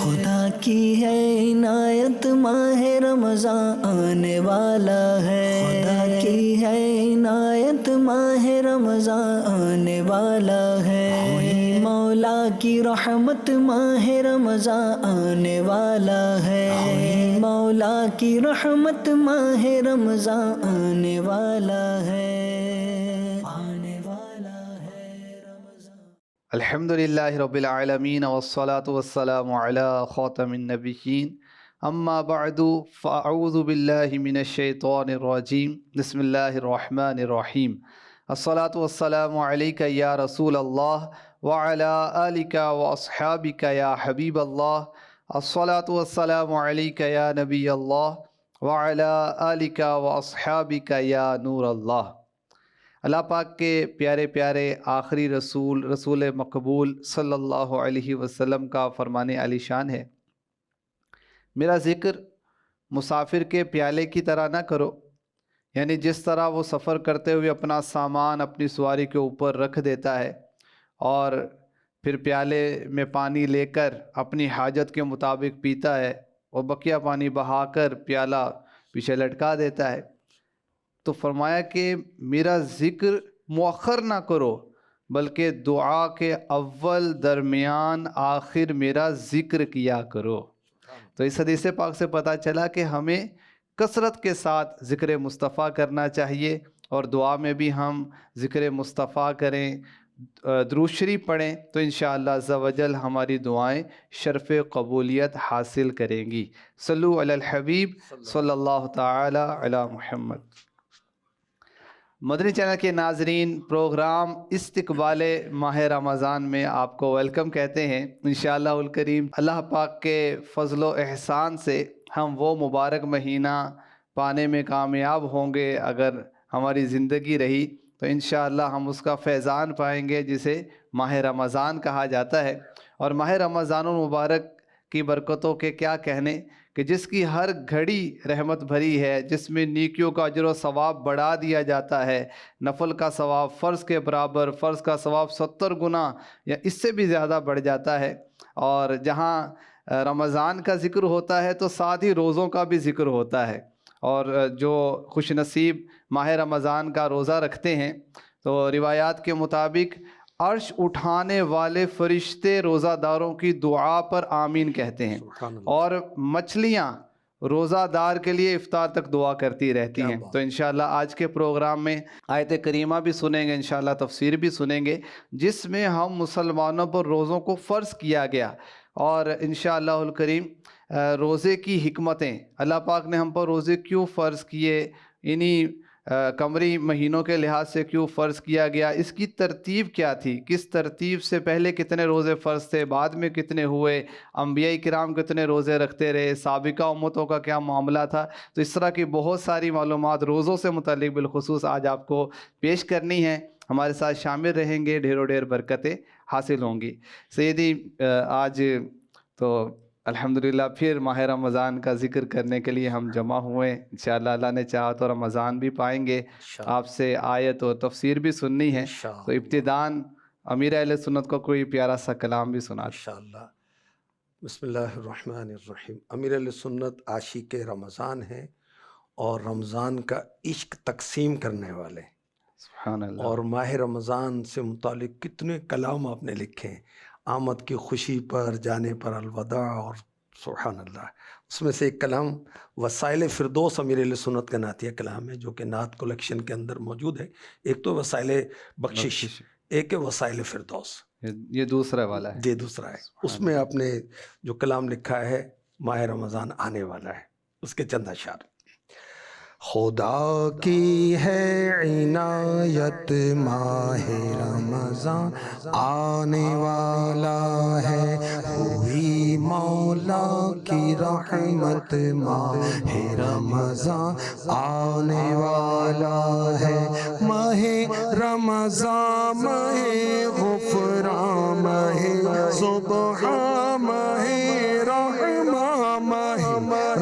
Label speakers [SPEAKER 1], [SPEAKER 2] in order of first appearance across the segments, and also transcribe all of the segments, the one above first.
[SPEAKER 1] خدا کی ہے عنایت ماہ رمضان آنے والا ہے، خدا کی ہے عنایت ماہ رمضان آنے والا ہے، مولا کی رحمت ماہ رمضان آنے والا ہے، مولا کی رحمت ماہ رمضان آنے والا ہے، آنے والا ہے رمضان۔
[SPEAKER 2] الحمدللہ رب العالمین والصلاة والسلام علی خاتم النبیین، اما بعد فاعوذ باللہ من الشیطان الرجیم، بسم اللہ الرحمن الرحیم۔ الصلاة والسلام علیک یا رسول اللہ وعلی آلک واصحابک یا حبیب اللہ، الصلاة والسلام علیک یا نبی اللہ وعلی آلک واصحابک یا نور اللہ۔ اللہ پاک کے پیارے پیارے آخری رسول مقبول صلی اللہ علیہ وسلم کا فرمان عالی شان ہے، میرا ذکر مسافر کے پیالے کی طرح نہ کرو، یعنی جس طرح وہ سفر کرتے ہوئے اپنا سامان اپنی سواری کے اوپر رکھ دیتا ہے اور پھر پیالے میں پانی لے کر اپنی حاجت کے مطابق پیتا ہے اور بقیہ پانی بہا کر پیالہ پیچھے لٹکا دیتا ہے، تو فرمایا کہ میرا ذکر مؤخر نہ کرو بلکہ دعا کے اول درمیان آخر میرا ذکر کیا کرو۔ تو اس حدیث پاک سے پتہ چلا کہ ہمیں کثرت کے ساتھ ذکر مصطفیٰ کرنا چاہیے، اور دعا میں بھی ہم ذکر مصطفیٰ کریں، درود شریف پڑھیں، تو انشاءاللہ عز و جل ہماری دعائیں شرف قبولیت حاصل کریں گی۔ صلو علی الحبیب صلی اللہ تعالی علی محمد۔ مدنی چینل کے ناظرین، پروگرام استقبال ماہ رمضان میں آپ کو ویلکم کہتے ہیں۔ انشاءاللہ الکریم اللہ پاک کے فضل و احسان سے ہم وہ مبارک مہینہ پانے میں کامیاب ہوں گے، اگر ہماری زندگی رہی تو انشاءاللہ ہم اس کا فیضان پائیں گے جسے ماہ رمضان کہا جاتا ہے۔ اور ماہ رمضان المبارک کی برکتوں کے کیا کہنے کہ جس کی ہر گھڑی رحمت بھری ہے، جس میں نیکیوں کا اجر و ثواب بڑھا دیا جاتا ہے، نفل کا ثواب فرض کے برابر، فرض کا ثواب 70 گنا یا اس سے بھی زیادہ بڑھ جاتا ہے، اور جہاں رمضان کا ذکر ہوتا ہے تو ساتھ ہی روزوں کا بھی ذکر ہوتا ہے، اور جو خوش نصیب ماہ رمضان کا روزہ رکھتے ہیں تو روایات کے مطابق عرش اٹھانے والے فرشتے روزہ داروں کی دعا پر آمین کہتے ہیں، اور مچھلیاں روزہ دار کے لیے افطار تک دعا کرتی رہتی ہیں۔ تو انشاءاللہ آج کے پروگرام میں آیت کریمہ بھی سنیں گے، انشاءاللہ تفسیر بھی سنیں گے، جس میں ہم مسلمانوں پر روزوں کو فرض کیا گیا، اور انشاءاللہ الکریم روزے کی حکمتیں، اللہ پاک نے ہم پر روزے کیوں فرض کیے، انہی قمری مہینوں کے لحاظ سے کیوں فرض کیا گیا، اس کی ترتیب کیا تھی، کس ترتیب سے پہلے کتنے روزے فرض تھے، بعد میں کتنے ہوئے، انبیاء کرام کتنے روزے رکھتے رہے، سابقہ امتوں کا کیا معاملہ تھا، تو اس طرح کی بہت ساری معلومات روزوں سے متعلق بالخصوص آج آپ کو پیش کرنی ہے۔ ہمارے ساتھ شامل رہیں گے، ڈھیروں ڈھیر برکتیں حاصل ہوں گی۔ سیدی آج تو الحمدللہ پھر ماہ رمضان کا ذکر کرنے کے لیے ہم جمع ہوئے، انشاءاللہ اللہ نے چاہا تو رمضان بھی پائیں گے، آپ سے آیت و تفسیر بھی سننی ہے، تو ابتداً امیر اہل سنت کو کوئی پیارا سا کلام بھی سنا
[SPEAKER 3] انشاءاللہ۔ بسم اللہ الرحمن الرحیم۔ امیر اہل سنت عاشق رمضان ہیں اور رمضان کا عشق تقسیم کرنے والے،
[SPEAKER 2] سبحان اللہ،
[SPEAKER 3] اور ماہ رمضان سے متعلق کتنے کلام آپ نے لکھے ہیں، آمد کی خوشی پر، جانے پر الوداع، اور سبحان اللہ، اس میں سے ایک کلام وسائل فردوس امیر اہل سنت کا نعتیہ کلام ہے، جو کہ نعت کلیکشن کے اندر موجود ہے۔ ایک تو وسائل بخشش، ایک ہے وسائل فردوس،
[SPEAKER 2] یہ دوسرا والا ہے،
[SPEAKER 3] یہ دوسرا ہے۔ اس میں آپ نے جو کلام لکھا ہے ماہ رمضان آنے والا ہے، اس کے چند اشعار۔ خدا کی ہے عنایت ماہ رمضان آنے والا ہے، ہوئی مولا کی رحمت ماہ رمضان آنے والا ہے، ماہ رمضان ماہ غفران ماہ سبحان ماہ رحمہ ماہ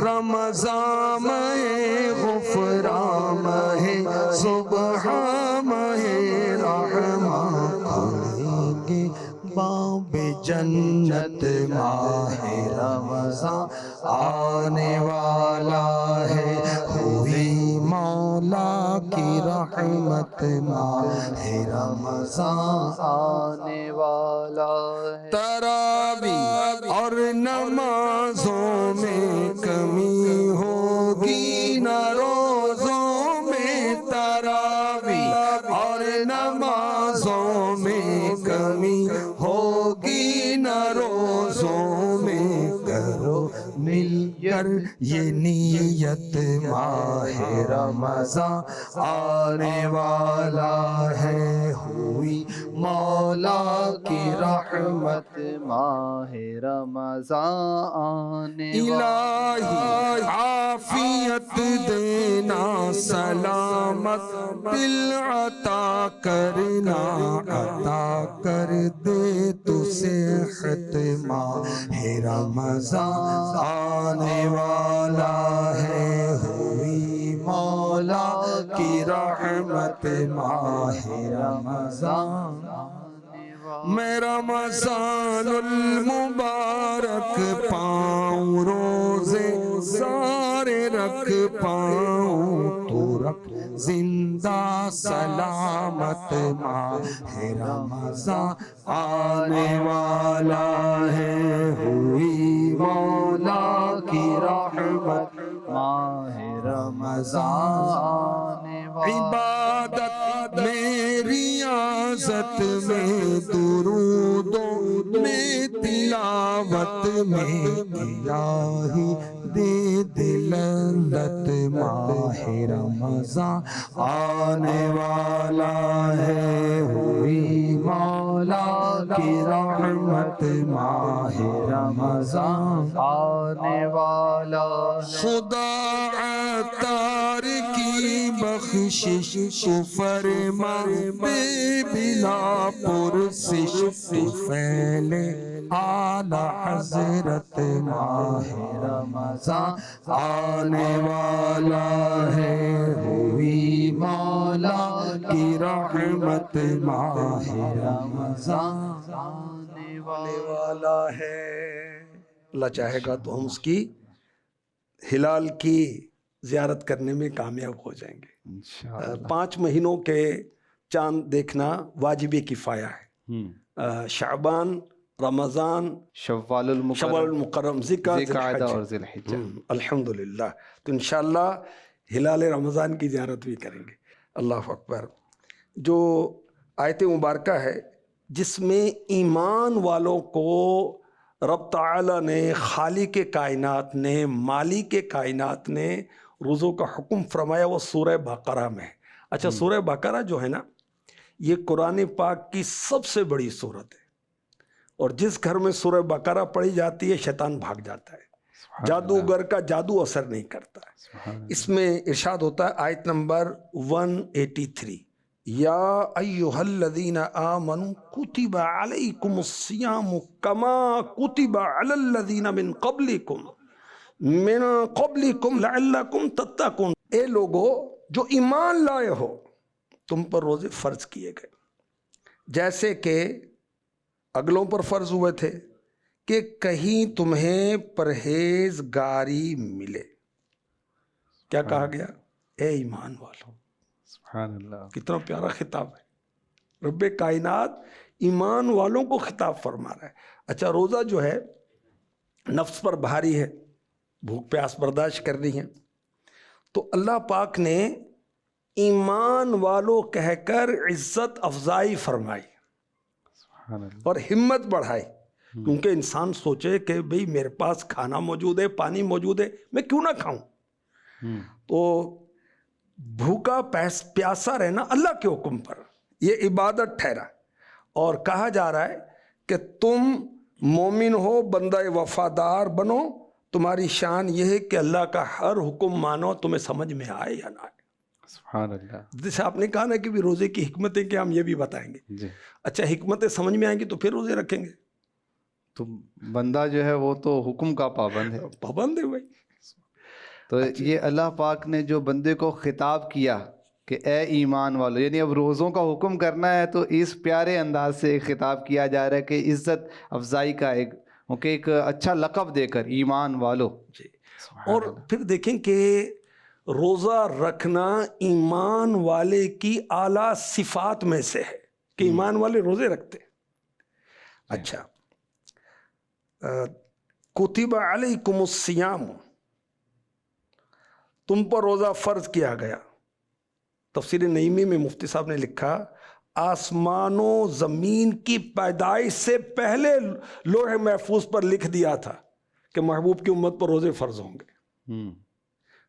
[SPEAKER 3] رمضان ماہ غفران ماہ سبحان ماہ رحمہ، کھلیں گے باب جنت ماہ رمضان آنے والا ہے، ہوئی مولا کی رحمت ماہ رمضان
[SPEAKER 2] آنے والا ہے۔
[SPEAKER 3] تراویح اور نمازوں میں کمی ہوگی نہ روزوں میں، تراویح اور نمازوں میں کمی ہوگی نہ روزوں میں، کرو مل کر یہ نیت ماہ رمضان آنے والا ہے، ہوئی مولا کی رحمت
[SPEAKER 2] ماہ رمضان آنے
[SPEAKER 3] الہی عافیت دینا، سلامت دل عطا کرنا، عطا کر دے تو صحت ماہ رمضان آنے والا ہے، ہوئی مولا کی رحمت ماہ رمضان میں رمضان المبارک پاؤں، روزے سارے رکھ پاؤں، تو رکھ زندہ سلامت ماہ رمضان آنے والا ہے، ہوئی مولا کی رحمت
[SPEAKER 2] ماہ رمضان آنے والا۔
[SPEAKER 3] عبادت میں ریاضت میں، درودوں میں تلاوت میں، الہی دے دل لذت ماہ رمضان آنے والا ہے، ہوئی مولا کی رحمت ماہ رمضان
[SPEAKER 2] آنے والا ہے۔
[SPEAKER 3] خدا عطار کی بخشش تو فرما، بے بلا پرسش تو پھیلے اعلی حضرت ماہ رمضان آنے والا ہے، ہوئی مولا کی رحمت ماہ رمضان آنے والا ہے۔ اللہ چاہے گا تو ہم اس کی ہلال کی زیارت کرنے میں کامیاب ہو جائیں گے۔
[SPEAKER 2] انشاءاللہ
[SPEAKER 3] 5 مہینوں کے چاند دیکھنا واجب کفایہ ہے، شعبان، رمضان،
[SPEAKER 2] شوال
[SPEAKER 3] شوال
[SPEAKER 2] المکرم،
[SPEAKER 3] المکرم، ذی
[SPEAKER 2] ذی
[SPEAKER 3] الحجہ
[SPEAKER 2] اور ذی الحجہ۔
[SPEAKER 3] الحمدللہ۔ تو انشاءاللہ ہلال رمضان کی زیارت بھی کریں گے۔ اللہ اکبر۔ جو آیت مبارکہ ہے جس میں ایمان والوں کو رب تعالی نے، خالق کائنات نے، مالک کائنات نے روزوں کا حکم فرمایا، وہ سورہ بقرہ میں ہے۔ اچھا، سورہ بقرہ جو ہے نا، یہ قرآن پاک کی سب سے بڑی سورت ہے، اور جس گھر میں سورہ بقرہ پڑھی جاتی ہے شیطان بھاگ جاتا ہے، جادوگر کا جادو اثر نہیں کرتا ہے۔ اس میں ارشاد ہوتا ہے آیت نمبر 183، یا ایہا الذین آمنوا کتب علیکم الصیام کما کتب علی الذین من قبلکم لعلکم تتقون، اے لوگو جو ایمان لائے ہو، تم پر روزے فرض کیے گئے جیسے کہ اگلوں پر فرض ہوئے تھے، کہ کہیں تمہیں پرہیزگاری ملے۔ کیا کہا گیا؟ اے ایمان والو۔
[SPEAKER 2] سبحان اللہ۔
[SPEAKER 3] کتنا پیارا خطاب ہے، رب کائنات ایمان والوں کو خطاب فرما رہا ہے۔ اچھا، روزہ جو ہے نفس پر بھاری ہے، بھوک پیاس برداشت کرنی ہے، تو اللہ پاک نے ایمان والوں کہہ کر عزت افزائی فرمائی
[SPEAKER 2] سبحان اللہ۔
[SPEAKER 3] اور ہمت بڑھائی، کیونکہ انسان سوچے کہ بھئی میرے پاس کھانا موجود ہے، پانی موجود ہے، میں کیوں نہ کھاؤں۔ تو بھوکا پیاسا رہنا اللہ کے حکم پر یہ عبادت ٹھہرا، اور کہا جا رہا ہے کہ تم مومن ہو، بندہ وفادار بنو، تمہاری شان یہ ہے کہ اللہ کا ہر حکم مانو، تمہیں سمجھ میں آئے یا نہ آئے۔
[SPEAKER 2] سبحان اللہ۔
[SPEAKER 3] جیسے آپ نے کہا نا کہ بھی روزے کی حکمتیں کیا، ہم یہ بھی بتائیں گے۔
[SPEAKER 2] جی،
[SPEAKER 3] اچھا، حکمتیں سمجھ میں آئیں گی تو پھر روزے رکھیں گے۔
[SPEAKER 2] تو بندہ جو ہے وہ تو حکم کا پابند ہے۔
[SPEAKER 3] پابند ہے بھائی۔
[SPEAKER 2] تو یہ اللہ پاک نے جو بندے کو خطاب کیا کہ اے ایمان والو، یعنی اب روزوں کا حکم کرنا ہے، تو اس پیارے انداز سے ایک خطاب کیا جا رہا ہے کہ عزت افزائی کا ایک اوکے ایک اچھا لقب دے کر ایمان والو.
[SPEAKER 3] جی. اور پھر دیکھیں کہ روزہ رکھنا ایمان والے کی اعلیٰ صفات میں سے ہے کہ ایمان والے روزے رکھتے. اچھا، کتب علیکم الصیام، تم پر روزہ فرض کیا گیا. تفسیر نعیمی میں مفتی صاحب نے لکھا آسمان و زمین کی پیدائش سے پہلے لوح محفوظ پر لکھ دیا تھا کہ محبوب کی امت پر روزے فرض ہوں گے.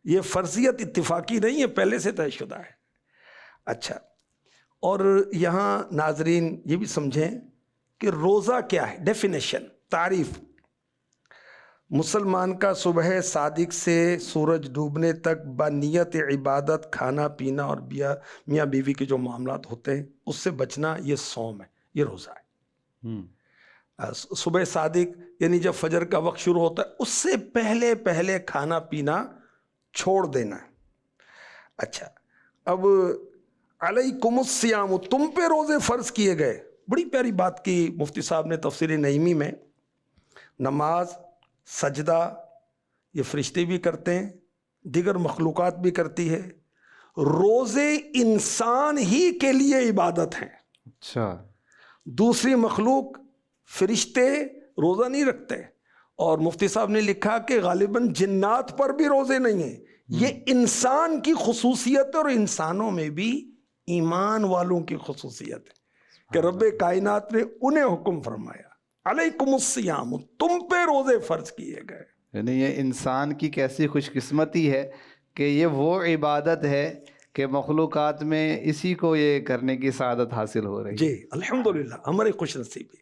[SPEAKER 3] یہ فرضیت اتفاقی نہیں ہے، پہلے سے طے شدہ ہے. اچھا، اور یہاں ناظرین یہ بھی سمجھیں کہ روزہ کیا ہے. ڈیفینیشن، تعریف: مسلمان کا صبح صادق سے سورج ڈوبنے تک بنیت عبادت کھانا پینا اور میاں بیوی کے جو معاملات ہوتے ہیں اس سے بچنا، یہ صوم ہے، یہ روزہ ہے. صبح صادق یعنی جب فجر کا وقت شروع ہوتا ہے اس سے پہلے پہلے کھانا پینا چھوڑ دینا ہے. اچھا، اب علیکم الصیام، تم پہ روزے فرض کیے گئے. بڑی پیاری بات کی مفتی صاحب نے تفسیر نعیمی میں. نماز، سجدہ یہ فرشتے بھی کرتے ہیں، دیگر مخلوقات بھی کرتی ہے. روزے انسان ہی کے لیے عبادت ہیں.
[SPEAKER 2] اچھا،
[SPEAKER 3] دوسری مخلوق، فرشتے روزہ نہیں رکھتے. اور مفتی صاحب نے لکھا کہ غالباً جنات پر بھی روزے نہیں ہیں. یہ انسان کی خصوصیت اور انسانوں میں بھی ایمان والوں کی خصوصیت ہے کہ رب کائنات نے انہیں حکم فرمایا علیکم الصیام، تم پہ روزے فرض کیے گئے.
[SPEAKER 2] یعنی یہ انسان کی کیسی خوش قسمتی ہے کہ یہ وہ عبادت ہے کہ مخلوقات میں اسی کو یہ کرنے کی سعادت حاصل ہو رہی ہے.
[SPEAKER 3] جی الحمدللہ، ہماری خوش نصیبی.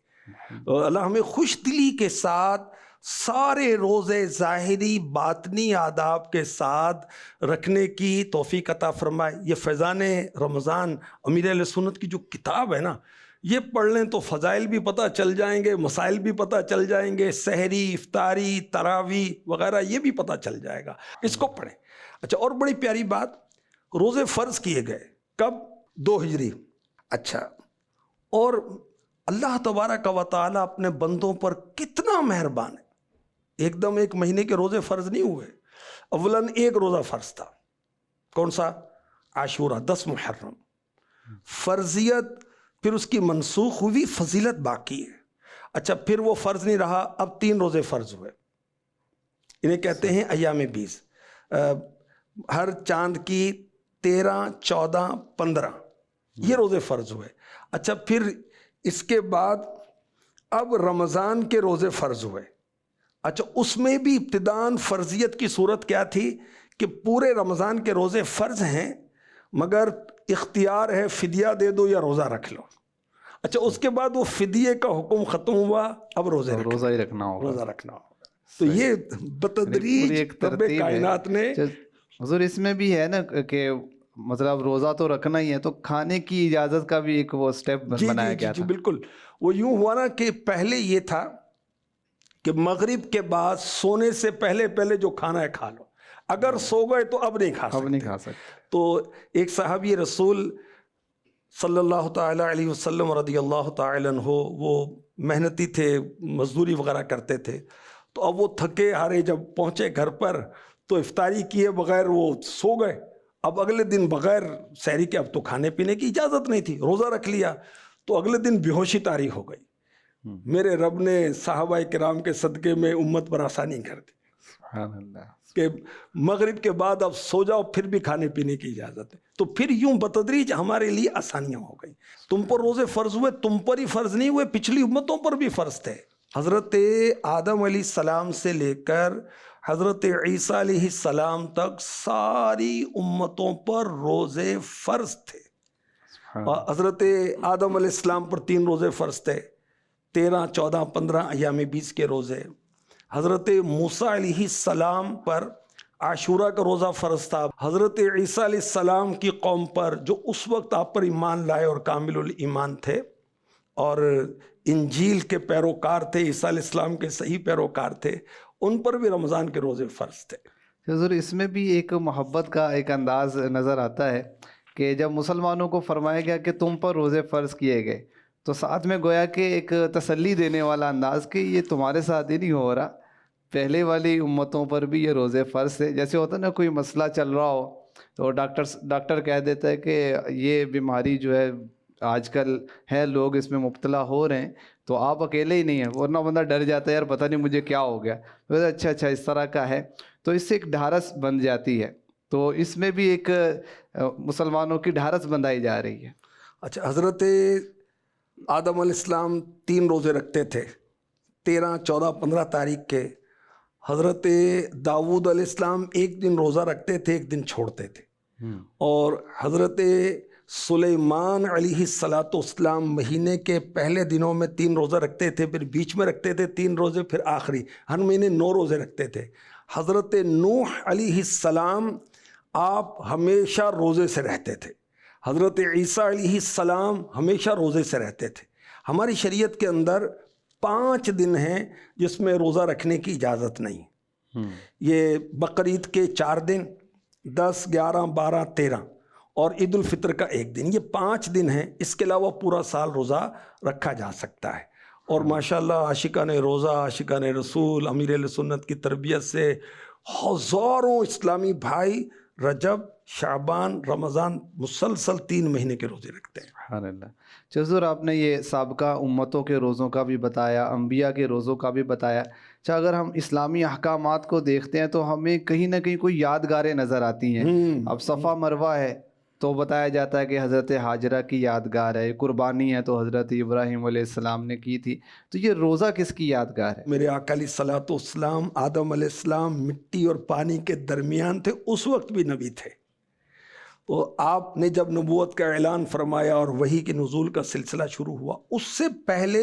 [SPEAKER 3] اللہ ہمیں خوش دلی کے ساتھ سارے روزے ظاہری باطنی آداب کے ساتھ رکھنے کی توفیق عطا فرمائے. یہ فیضان رمضان امیر اہل سنت کی جو کتاب ہے نا، یہ پڑھ لیں تو فضائل بھی پتہ چل جائیں گے، مسائل بھی پتہ چل جائیں گے، سحری، افطاری، تراویح وغیرہ یہ بھی پتہ چل جائے گا. اس کو پڑھیں. اچھا، اور بڑی پیاری بات، روزے فرض کیے گئے کب؟ 2 ہجری. اچھا، اور اللہ تبارک و تعالیٰ اپنے بندوں پر کتنا مہربان ہے. ایک دم ایک مہینے کے روزے فرض نہیں ہوئے. اولاً ایک روزہ فرض تھا، کون سا؟ عاشورہ، 10 محرم. فرضیت پھر اس کی منسوخ ہوئی، فضیلت باقی ہے. اچھا، پھر وہ فرض نہیں رہا، اب 3 روزے فرض ہوئے. انہیں کہتے ہیں ایام 20. ہر چاند کی 13، 14، 15 یہ روزے فرض ہوئے. اچھا، پھر اس کے بعد اب رمضان کے روزے فرض ہوئے. اچھا، اس میں بھی ابتداً فرضیت کی صورت کیا تھی کہ پورے رمضان کے روزے فرض ہیں مگر اختیار ہے فدیہ دے دو یا روزہ رکھ لو. اچھا، اس کے بعد وہ فدیے کا حکم ختم ہوا، اب روزہ
[SPEAKER 2] ہی رکھنا ہوگا.
[SPEAKER 3] روزہ رکھنا ہوگا. تو یہ بتدریج رب کائنات نے.
[SPEAKER 2] حضور اس میں بھی ہے نا کہ مطلب روزہ تو رکھنا ہی ہے تو کھانے کی اجازت کا بھی ایک وہ سٹیپ بنایا گیا تھا.
[SPEAKER 3] بالکل. وہ یوں ہوا نا کہ پہلے یہ تھا کہ مغرب کے بعد سونے سے پہلے پہلے جو کھانا ہے کھا لو، اگر سو گئے تو اب نہیں کھا سکتے. تو ایک صحابی رسول صلی اللہ تعالی علیہ وسلم رضی اللہ تعالی عنہ، وہ محنتی تھے، مزدوری وغیرہ کرتے تھے. تو اب وہ تھکے ہارے جب پہنچے گھر پر تو افطاری کیے بغیر وہ سو گئے. اب اگلے دن بغیر سحری کے اب تو کھانے پینے کی اجازت نہیں تھی، روزہ رکھ لیا. تو اگلے دن بے ہوشی طاری ہو گئی. میرے رب نے صحابہ کرام کے صدقے میں امت پر آسانی کر دی.
[SPEAKER 2] سبحان اللہ.
[SPEAKER 3] کہ مغرب کے بعد اب سو جاؤ، پھر بھی کھانے پینے کی اجازت ہے. تو پھر یوں بتدریج ہمارے لیے آسانیاں ہو گئیں. تم پر روزے فرض ہوئے، تم پر ہی فرض نہیں ہوئے، پچھلی امتوں پر بھی فرض تھے. حضرت آدم علیہ السلام سے لے کر حضرت عیسیٰ علیہ السلام تک ساری امتوں پر روزے فرض تھے. حضرت آدم علیہ السلام پر 3 روزے فرض تھے، 13، 14، 15 ایام 20 کے روزے. حضرت موسیٰ علیہ السلام پر عاشورہ کا روزہ فرض تھا. حضرت عیسیٰ علیہ السلام کی قوم پر جو اس وقت آپ پر ایمان لائے اور کامل الایمان تھے اور انجیل کے پیروکار تھے، عیسیٰ علیہ السلام کے صحیح پیروکار تھے، ان پر بھی رمضان کے روزے فرض تھے.
[SPEAKER 2] حضور اس میں بھی ایک محبت کا ایک انداز نظر آتا ہے کہ جب مسلمانوں کو فرمایا گیا کہ تم پر روزے فرض کیے گئے تو ساتھ میں گویا کہ ایک تسلی دینے والا انداز کہ یہ تمہارے ساتھ ہی نہیں ہو رہا، پہلے والی امتوں پر بھی یہ روزے فرض تھے. جیسے ہوتا ہے نا کوئی مسئلہ چل رہا ہو تو ڈاکٹر کہہ دیتا ہے کہ یہ بیماری جو ہے آج کل ہے، لوگ اس میں مبتلا ہو رہے ہیں، تو آپ اکیلے ہی نہیں ہیں، ورنہ بندہ ڈر جاتا ہے یار پتہ نہیں مجھے کیا ہو گیا. اچھا اس طرح کا ہے، تو اس سے ایک ڈھارس بن جاتی ہے. تو اس میں بھی ایک مسلمانوں کی ڈھارس بندھائی جا رہی ہے.
[SPEAKER 3] اچھا، حضرت آدم علیہ السلام 3 روزے رکھتے تھے، 13، 14، 15 تاریخ کے. حضرت داؤد علیہ السلام 1 دن روزہ رکھتے تھے، 1 دن چھوڑتے تھے. اور حضرت سلیمان علیہ السلام مہینے کے پہلے دنوں میں 3 روزہ رکھتے تھے، پھر بیچ میں رکھتے تھے 3 روزے، پھر آخری ہر مہینے 9 روزے رکھتے تھے. حضرت نوح علیہ السلام آپ ہمیشہ روزے سے رہتے تھے. حضرت عیسیٰ علیہ السلام ہمیشہ روزے سے رہتے تھے. ہماری شریعت کے اندر 5 دن ہیں جس میں روزہ رکھنے کی اجازت نہیں. یہ بقرعید کے 4 دن، 10، 11، 12، 13 اور عید الفطر کا 1 دن، یہ 5 دن ہیں. اس کے علاوہ پورا سال روزہ رکھا جا سکتا ہے. اور ماشاءاللہ عاشقان روزہ، عاشقان رسول، امیر اہل سنت کی تربیت سے ہزاروں اسلامی بھائی رجب، شعبان، رمضان مسلسل 3 مہینے کے روزے رکھتے ہیں.
[SPEAKER 2] سبحان اللہ. حضور آپ نے یہ سابقہ امتوں کے روزوں کا بھی بتایا، انبیاء کے روزوں کا بھی بتایا. اچھا، اگر ہم اسلامی احکامات کو دیکھتے ہیں تو ہمیں کہیں نہ کہیں کوئی یادگاریں نظر آتی ہیں. اب صفا مروہ ہے تو بتایا جاتا ہے کہ حضرت ہاجرہ کی یادگار ہے. قربانی ہے تو حضرت ابراہیم علیہ السلام نے کی تھی. تو یہ روزہ کس کی یادگار ہے؟
[SPEAKER 3] میرے آقا علیہ الصلوۃ والسلام، آدم علیہ السلام مٹی اور پانی کے درمیان تھے، اس وقت بھی نبی تھے. تو آپ نے جب نبوت کا اعلان فرمایا اور وحی کے نزول کا سلسلہ شروع ہوا، اس سے پہلے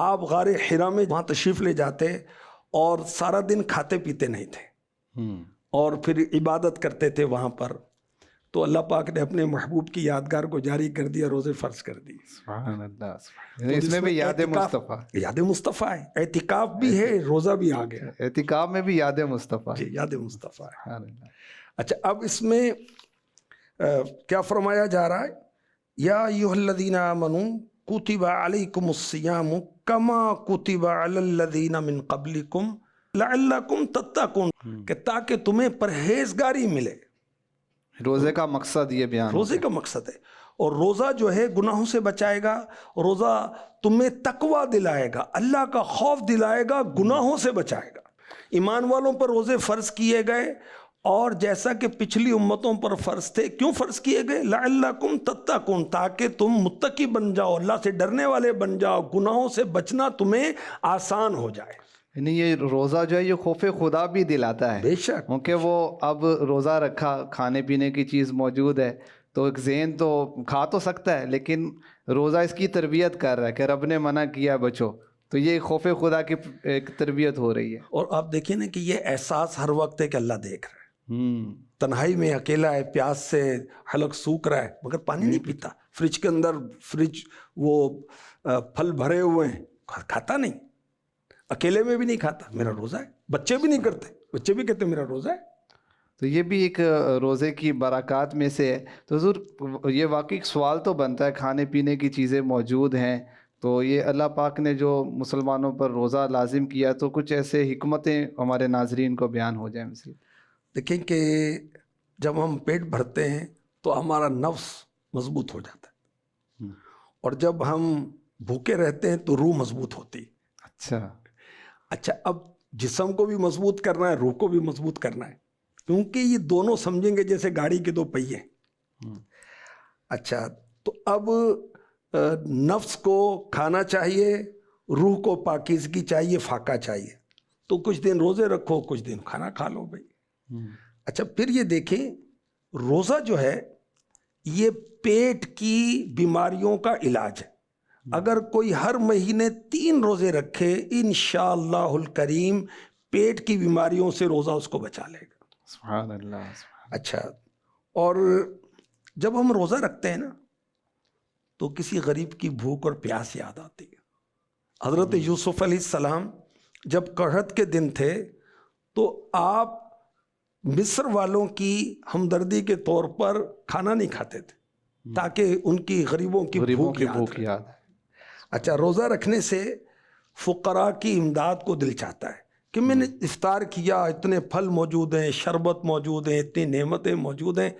[SPEAKER 3] آپ غار حرا میں وہاں تشریف لے جاتے اور سارا دن کھاتے پیتے نہیں تھے اور پھر عبادت کرتے تھے وہاں پر. تو اللہ پاک نے اپنے محبوب کی یادگار کو جاری کر دیا، روزے فرض کر دی.
[SPEAKER 2] سبحان اللہ. اس میں بھی یاد مصطفیٰ،
[SPEAKER 3] یاد مصطفیٰ ہے، اعتکاف بھی ہے، روزہ بھی آ گیا.
[SPEAKER 2] اعتکاف میں بھی یاد مصطفیٰ،
[SPEAKER 3] جی یاد مصطفیٰ ہے. اچھا، اب اس میں کیا فرمایا جا رہا ہے؟ یا ایھا الذین آمنوا کتب علیکم الصیام کما کتب علی الذین من قبلکم لعلکم تتقون، کہ تاکہ تمہیں پرہیزگاری ملے.
[SPEAKER 2] روزے کا مقصد یہ بیان،
[SPEAKER 3] روزے کا مقصد ہے. اور روزہ جو ہے گناہوں سے بچائے گا، روزہ تمہیں تقوی دلائے گا، اللہ کا خوف دلائے گا، گناہوں سے بچائے گا. ایمان والوں پر روزے فرض کیے گئے، اور جیسا کہ پچھلی امتوں پر فرض تھے. کیوں فرض کیے گئے؟ لعلکم تتقون، تاکہ تم متقی بن جاؤ، اللہ سے ڈرنے والے بن جاؤ، گناہوں سے بچنا تمہیں آسان ہو جائے.
[SPEAKER 2] یعنی یہ روزہ جو ہے یہ خوف خدا بھی دلاتا ہے.
[SPEAKER 3] بے شک،
[SPEAKER 2] کیونکہ وہ اب روزہ رکھا، کھانے پینے کی چیز موجود ہے تو ایک ذہن تو کھا تو سکتا ہے، لیکن روزہ اس کی تربیت کر رہا ہے کہ رب نے منع کیا بچو. تو یہ خوف خدا کی ایک تربیت ہو رہی ہے.
[SPEAKER 3] اور آپ دیکھیں نا کہ یہ احساس ہر وقت ہے کہ اللہ دیکھ رہا ہے. تنہائی میں اکیلا ہے، پیاس سے حلق سوکھ رہا ہے مگر پانی نہیں پیتا. فریج کے اندر وہ پھل بھرے ہوئے ہیں، کھاتا نہیں، اکیلے میں بھی نہیں کھاتا. میرا روزہ ہے. بچے بھی نہیں کرتے، بچے بھی کہتے میرا روزہ ہے.
[SPEAKER 2] تو یہ بھی ایک روزے کی برکات میں سے ہے. تو حضور یہ واقعی ایک سوال تو بنتا ہے، کھانے پینے کی چیزیں موجود ہیں تو یہ اللہ پاک نے جو مسلمانوں پر روزہ لازم کیا، تو کچھ ایسے حکمتیں ہمارے ناظرین کو بیان ہو جائیں. مزید
[SPEAKER 3] دیکھیں کہ جب ہم پیٹ بھرتے ہیں تو ہمارا نفس مضبوط ہو جاتا ہے، اور جب ہم بھوکے رہتے ہیں تو روح مضبوط ہوتی ہے. اچھا، اب جسم کو بھی مضبوط کرنا ہے، روح کو بھی مضبوط کرنا ہے، کیونکہ یہ دونوں سمجھیں گے جیسے گاڑی کے 2 پہیے. اچھا، تو اب نفس کو کھانا چاہیے، روح کو پاکیزگی چاہیے، فاقہ چاہیے. تو کچھ دن روزے رکھو، کچھ دن کھانا کھا لو بھائی. اچھا، پھر یہ دیکھیں روزہ جو ہے یہ پیٹ کی بیماریوں کا علاج ہے. اگر کوئی ہر مہینے 3 روزے رکھے انشاءاللہ الکریم پیٹ کی بیماریوں سے روزہ اس کو بچا لے گا.
[SPEAKER 2] سبحان اللہ.
[SPEAKER 3] اچھا، اور جب ہم روزہ رکھتے ہیں نا تو کسی غریب کی بھوک اور پیاس یاد آتی ہے. حضرت یوسف علیہ السلام جب قحط کے دن تھے تو آپ مصر والوں کی ہمدردی کے طور پر کھانا نہیں کھاتے تھے تاکہ ان کی غریبوں کی بھوک یاد. اچھا، روزہ رکھنے سے فقراء کی امداد کو دل چاہتا ہے کہ میں نے افطار کیا، اتنے پھل موجود ہیں، شربت موجود ہیں، اتنی نعمتیں موجود ہیں،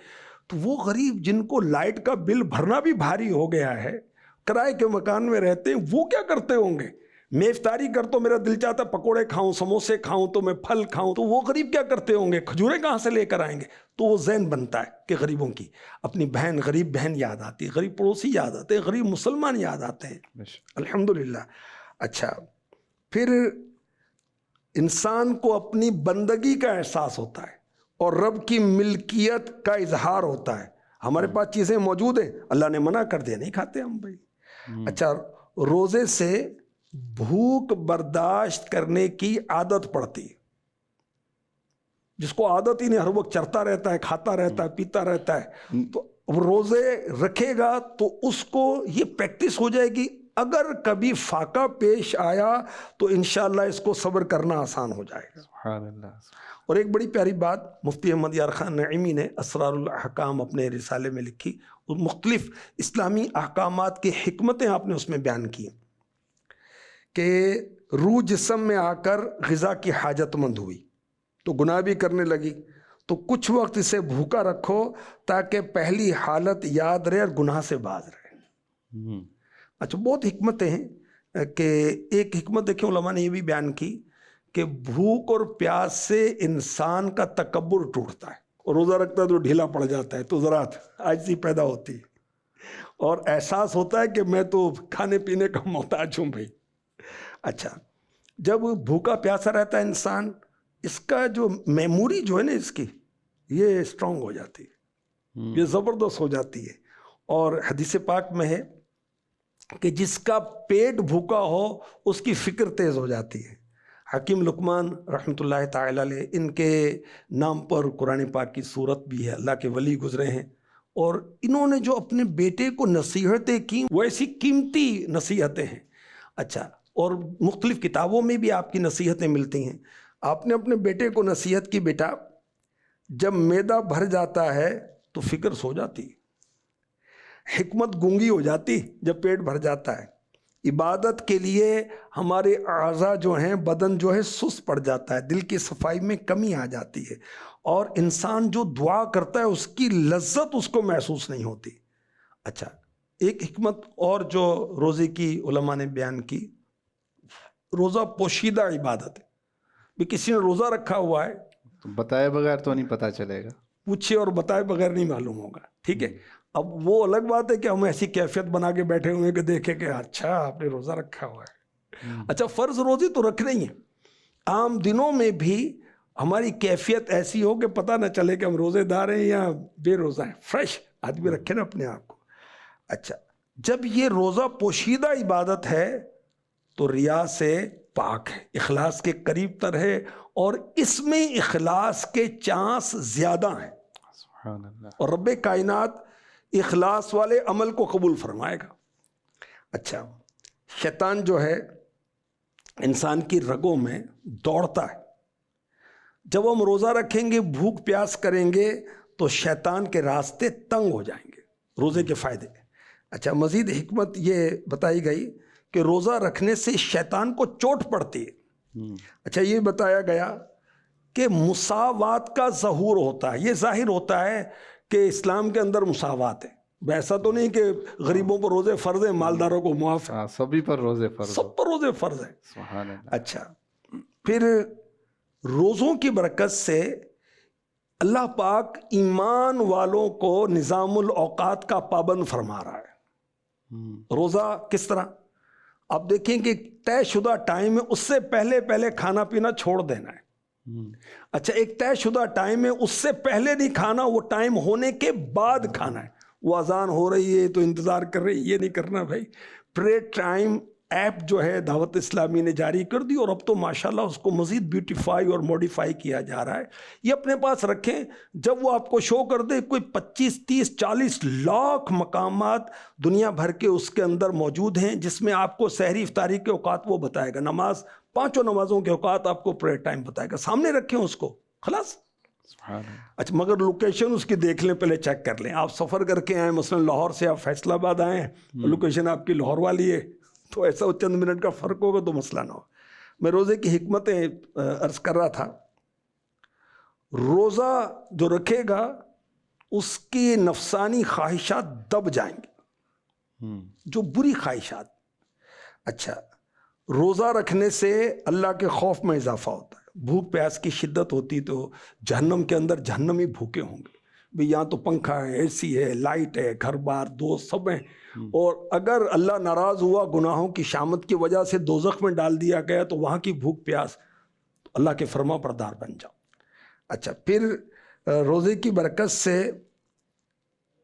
[SPEAKER 3] تو وہ غریب جن کو لائٹ کا بل بھرنا بھی بھاری ہو گیا ہے، کرائے کے مکان میں رہتے ہیں، وہ کیا کرتے ہوں گے؟ میں افطاری کرتا ہوں، میرا دل چاہتا ہے پکوڑے کھاؤں، سموسے کھاؤں، تو میں پھل کھاؤں، تو وہ غریب کیا کرتے ہوں گے؟ کھجوریں کہاں سے لے کر آئیں گے؟ تو وہ ذہن بنتا ہے کہ غریبوں کی اپنی بہن، غریب بہن یاد آتی ہے، غریب پڑوسی یاد آتے ہیں، غریب مسلمان یاد آتے ہیں، الحمدللہ۔ اچھا، پھر انسان کو اپنی بندگی کا احساس ہوتا ہے اور رب کی ملکیت کا اظہار ہوتا ہے۔ ہمارے پاس چیزیں موجود ہیں، اللہ نے منع کر دیا، نہیں کھاتے ہم بھائی۔ اچھا، روزے سے بھوک برداشت کرنے کی عادت پڑتی ہے۔ جس کو عادت ہی نہیں، ہر وقت چرتا رہتا ہے، کھاتا رہتا ہے، پیتا رہتا ہے، تو روزے رکھے گا تو اس کو یہ پریکٹس ہو جائے گی، اگر کبھی فاقہ پیش آیا تو انشاءاللہ اس کو صبر کرنا آسان ہو جائے گا۔
[SPEAKER 2] سبحان اللہ۔
[SPEAKER 3] اور ایک بڑی پیاری بات مفتی احمد یار خان نعیمی نے اسرار الاحکام اپنے رسالے میں لکھی، مختلف اسلامی احکامات کی حکمتیں آپ نے اس میں بیان کی کہ روح جسم میں آ کر غذا کی حاجت مند ہوئی تو گناہ بھی کرنے لگی، تو کچھ وقت اسے بھوکا رکھو تاکہ پہلی حالت یاد رہے اور گناہ سے باز رہے۔ اچھا، بہت حکمتیں ہیں کہ ایک حکمت دیکھیں علماء نے یہ بھی بیان کی کہ بھوک اور پیاس سے انسان کا تکبر ٹوٹتا ہے، اور روزہ رکھتا ہے تو ڈھیلا پڑ جاتا ہے، تو ذرا عاجزی پیدا ہوتی ہے اور احساس ہوتا ہے کہ میں تو کھانے پینے کا محتاج ہوں بھائی۔ اچھا، جب بھوکا پیاسا رہتا ہے انسان، اس کا جو میموری جو ہے نا اس کی، یہ اسٹرانگ ہو جاتی ہے، یہ زبردست ہو جاتی ہے۔ اور حدیث پاک میں ہے کہ جس کا پیٹ بھوکا ہو اس کی فکر تیز ہو جاتی ہے۔ حکیم لقمان رحمۃ اللہ تعالی علیہ، ان کے نام پر قرآن پاک کی صورت بھی ہے، اللہ کے ولی گزرے ہیں، اور انہوں نے جو اپنے بیٹے کو نصیحتیں کی وہ ایسی قیمتی نصیحتیں ہیں۔ اچھا، اور مختلف کتابوں میں بھی آپ کی نصیحتیں ملتی ہیں۔ آپ نے اپنے بیٹے کو نصیحت کی، بیٹا جب معدہ بھر جاتا ہے تو فکر سو جاتی، حکمت گونگی ہو جاتی جب پیٹ بھر جاتا ہے، عبادت کے لیے ہمارے اعضاء جو ہیں، بدن جو ہے سست پڑ جاتا ہے، دل کی صفائی میں کمی آ جاتی ہے، اور انسان جو دعا کرتا ہے اس کی لذت اس کو محسوس نہیں ہوتی۔ اچھا، ایک حکمت اور جو روزے کی علماء نے بیان کی، روزہ پوشیدہ عبادت ہے۔ بھی کسی نے روزہ رکھا ہوا ہے
[SPEAKER 2] تو بتائے بغیر تو نہیں پتہ چلے گا،
[SPEAKER 3] پوچھے اور بتائے بغیر نہیں معلوم ہوگا، ٹھیک ہے۔ اب وہ الگ بات ہے کہ ہم ایسی کیفیت بنا کے بیٹھے ہوئے کہ دیکھیں کہ اچھا آپ نے روزہ رکھا ہوا ہے۔ اچھا، فرض روزے تو رکھ رہی ہیں، عام دنوں میں بھی ہماری کیفیت ایسی ہو کہ پتہ نہ چلے کہ ہم روزے دار ہیں یا بے روزہ ہیں، فریش آدمی رکھے نا اپنے آپ کو۔ اچھا، جب یہ روزہ پوشیدہ عبادت ہے تو ریا سے پاک ہے، اخلاص کے قریب تر ہے، اور اس میں اخلاص کے چانس زیادہ ہیں،
[SPEAKER 2] سبحان اللہ۔
[SPEAKER 3] اور رب کائنات اخلاص والے عمل کو قبول فرمائے گا۔ اچھا، شیطان جو ہے انسان کی رگوں میں دوڑتا ہے، جب ہم روزہ رکھیں گے، بھوک پیاس کریں گے تو شیطان کے راستے تنگ ہو جائیں گے، روزے کے فائدے۔ اچھا، مزید حکمت یہ بتائی گئی کہ روزہ رکھنے سے شیطان کو چوٹ پڑتی ہے۔ اچھا، یہ بتایا گیا کہ مساوات کا ظہور ہوتا ہے، یہ ظاہر ہوتا ہے کہ اسلام کے اندر مساوات ہے، ایسا تو نہیں کہ غریبوں پر روزے فرض ہیں، مالداروں کو معاف ہے،
[SPEAKER 2] سبھی پر روزے فرض،
[SPEAKER 3] سب پر روزے فرض ہیں۔
[SPEAKER 2] سبحان اللہ۔
[SPEAKER 3] اچھا، پھر روزوں کی برکت سے اللہ پاک ایمان والوں کو نظام الاوقات کا پابند فرما رہا ہے۔ روزہ کس طرح؟ آپ دیکھیں کہ طے شدہ ٹائم ہے، اس سے پہلے کھانا پینا چھوڑ دینا ہے۔ اچھا، ایک طے شدہ ٹائم ہے، اس سے پہلے نہیں کھانا، وہ ٹائم ہونے کے بعد کھانا ہے۔ وہ اذان ہو رہی ہے تو انتظار کر رہی ہے، یہ نہیں کرنا بھائی۔ پرے ٹائم ایپ جو ہے دعوت اسلامی نے جاری کر دی، اور اب تو ماشاءاللہ اس کو مزید بیوٹیفائی اور موڈیفائی کیا جا رہا ہے۔ یہ اپنے پاس رکھیں، جب وہ آپ کو شو کر دے کوئی 25 30 40 لاکھ مقامات دنیا بھر کے اس کے اندر موجود ہیں، جس میں آپ کو سحری افطاری کے اوقات وہ بتائے گا، نماز 5 نمازوں کے اوقات آپ کو پریئر ٹائم بتائے گا، سامنے رکھیں اس کو، خلاص۔ اچھا، مگر لوکیشن اس کی دیکھ لیں، پہلے چیک کر لیں۔ آپ سفر کر کے آئیں، مثلا لاہور سے آپ فیصل آباد آئیں، لوکیشن آپ کی لاہور والی ہے تو ایسا وہ چند منٹ کا فرق ہوگا تو مسئلہ نہ ہو. میں روزے کی حکمتیں عرض کر رہا تھا. روزہ جو رکھے گا اس کی نفسانی خواہشات دب جائیں گے، جو بری خواہشات. اچھا، روزہ رکھنے سے اللہ کے خوف میں اضافہ ہوتا ہے. بھوک پیاس کی شدت ہوتی تو جہنم کے اندر جہنمی بھوکے ہوں گے. بھئی یہاں تو پنکھا ہے، اے سی ہے، لائٹ ہے، گھر بار دوست سب ہیں، اور اگر اللہ ناراض ہوا گناہوں کی شامت کی وجہ سے دوزخ میں ڈال دیا گیا تو وہاں کی بھوک پیاس، اللہ کے فرما بردار بن جاؤ. اچھا، پھر روزے کی برکت سے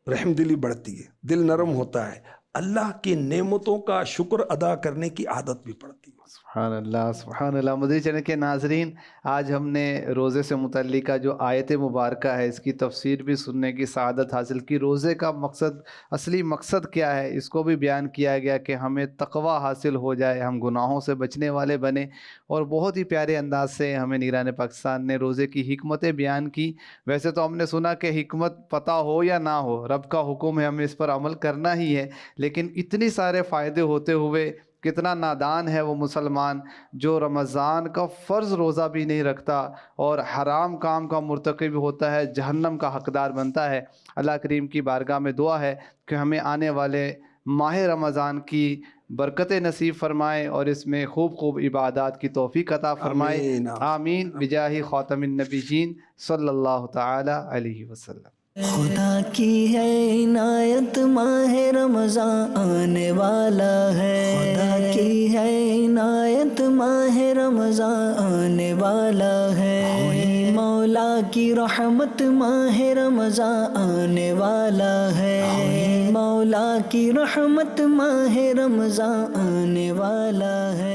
[SPEAKER 3] رحم دلی بڑھتی ہے، دل نرم ہوتا ہے، اللہ کی نعمتوں کا شکر ادا کرنے کی عادت بھی پڑتی ہے.
[SPEAKER 2] سبحان اللہ سبحان اللہ. مدنی چینل کے ناظرین، آج ہم نے روزے سے متعلقہ جو آیت مبارکہ ہے اس کی تفسیر بھی سننے کی سعادت حاصل کی. روزے کا مقصد، اصلی مقصد کیا ہے، اس کو بھی بیان کیا گیا کہ ہمیں تقوی حاصل ہو جائے، ہم گناہوں سے بچنے والے بنے. اور بہت ہی پیارے انداز سے ہمیں نیران پاکستان نے روزے کی حکمتیں بیان کی. ویسے تو ہم نے سنا کہ حکمت پتہ ہو یا نہ ہو، رب کا حکم ہے، ہمیں اس پر عمل کرنا ہی ہے. لیکن اتنی سارے فائدے ہوتے ہوئے کتنا نادان ہے وہ مسلمان جو رمضان کا فرض روزہ بھی نہیں رکھتا اور حرام کام کا مرتکب ہوتا ہے، جہنم کا حقدار بنتا ہے. اللہ کریم کی بارگاہ میں دعا ہے کہ ہمیں آنے والے ماہ رمضان کی برکتیں نصیب فرمائے اور اس میں خوب خوب عبادات کی توفیق عطا فرمائے.
[SPEAKER 3] آمین.
[SPEAKER 2] آمین بجاہ خاتم النبیین صلی اللہ تعالی علیہ وسلم.
[SPEAKER 1] خدا کی ہے عنایت، ماہ رمضان آنے والا ہے. خدا کی ہے عنایت، ماہ رمضان آنے والا ہے. ہوئی مولا کی رحمت، ماہ رمضان آنے والا ہے. ہوئی مولا کی رحمت، ماہ رمضان آنے والا ہے.